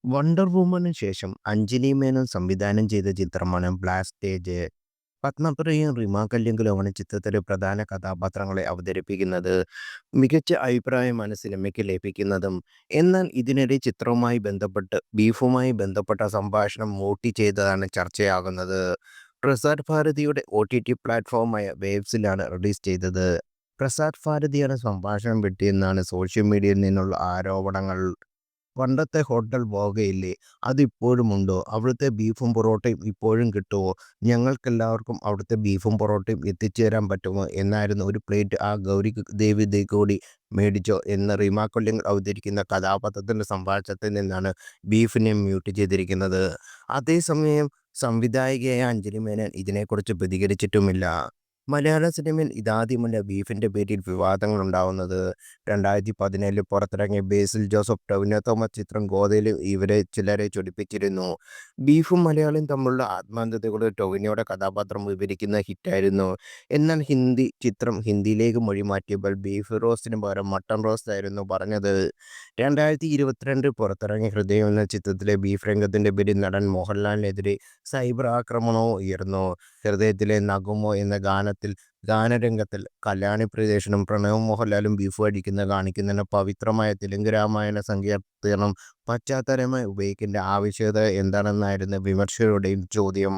Wonder വുമന് ശേഷം അഞ്ജലി മേനോൻ സംവിധാനം ചെയ്ത ചിത്രമാണ് ബ്ലാസ്റ്റേജ്. പത്മപ്രിയയും റിമ കല്ലിങ്കലുമാണ് ചിത്രത്തിലെ പ്രധാന കഥാപാത്രങ്ങളെ അവതരിപ്പിക്കുന്നത്. മികച്ച അഭിപ്രായമാണ് സിനിമയ്ക്ക് ലഭിക്കുന്നതും. എന്നാൽ ഇതിനിടെ ചിത്രവുമായി ബന്ധപ്പെട്ട് ബീഫുമായി ബന്ധപ്പെട്ട സംഭാഷണം മോട്ടി ചെയ്തതാണ് ചർച്ചയാകുന്നത്. പ്രസാർ ഭാരതിയുടെ OTT പ്ലാറ്റ്ഫോമായ വേവ്സിലാണ് റിലീസ് ചെയ്തത്. പ്രസാർ ഭാരതിയാണ് സംഭാഷണം വെട്ടിയെന്നാണ് സോഷ്യൽ മീഡിയയിൽ നിന്നുള്ള ആരോപണങ്ങൾ. പണ്ടത്തെ ഹോട്ടൽ ബോഗയില്ലേ, അതിപ്പോഴുമുണ്ടോ? അവിടുത്തെ ബീഫും പൊറോട്ടയും ഇപ്പോഴും കിട്ടുമോ? ഞങ്ങൾക്കെല്ലാവർക്കും അവിടുത്തെ ബീഫും പൊറോട്ടയും എത്തിച്ചേരാൻ പറ്റുമോ എന്നായിരുന്നു ഒരു പ്ലേറ്റ് ആ ഗൗരി ദേവി കൂടി മേടിച്ചോ എന്ന് റീമാ കൊല്ലിങ്ങൾ അവതരിക്കുന്ന കഥാപാത്രത്തിൻ്റെ സംഭാഷണത്തിൽ നിന്നാണ് ബീഫിനെ മ്യൂട്ട് ചെയ്തിരിക്കുന്നത്. അതേസമയം സംവിധായികയായ അഞ്ജലി മേനോൻ ഇതിനെക്കുറിച്ച് പ്രതികരിച്ചിട്ടുമില്ല. മലയാള സിനിമയിൽ ഇതാദ്യമല്ല ബീഫിന്റെ പേരിൽ വിവാദങ്ങൾ ഉണ്ടാവുന്നത്. 2017 പുറത്തിറങ്ങിയ ബേസിൽ ജോസഫ് ടൊവിനോ തോമസ് ചിത്രം ഗോദയിലും ഇവരെ ചിലരെ ചൊടിപ്പിച്ചിരുന്നു. ബീഫും മലയാളിയും തമ്മിലുള്ള ആത്മാർത്ഥതയോടെ ടൊവിനോയുടെ കഥാപാത്രം വിവരിക്കുന്ന ഹിറ്റായിരുന്നു. എന്നാൽ ഹിന്ദി ചിത്രം ഹിന്ദിയിലേക്ക് മൊഴിമാറ്റിയപ്പോൾ ബീഫ് റോസ്റ്റിന് പകരം മട്ടൺ റോസ്റ്റ് ആയിരുന്നു പറഞ്ഞത്. 2022 പുറത്തിറങ്ങിയ ഹൃദയം എന്ന ചിത്രത്തിലെ ബീഫ് രംഗത്തിന്റെ പേരിൽ നടൻ മോഹൻലാലിനെതിരെ സൈബർ ആക്രമണവും ഉയർന്നു. ഹൃദയത്തിലെ നഗുമോ എന്ന ഗാനരംഗത്തിൽ കല്യാണി പ്രിയദർശനും പ്രണവും മോഹൻലാലും ബീഫ് കഴിക്കുന്നത് കാണിക്കുന്നതിന് പവിത്രമായ തെലുങ്ക് രാമായണ സങ്കീർത്തനം പശ്ചാത്തലമായി ഉപയോഗിക്കേണ്ട ആവശ്യകത എന്താണെന്നായിരുന്നു വിമർശകരുടെയും ചോദ്യം.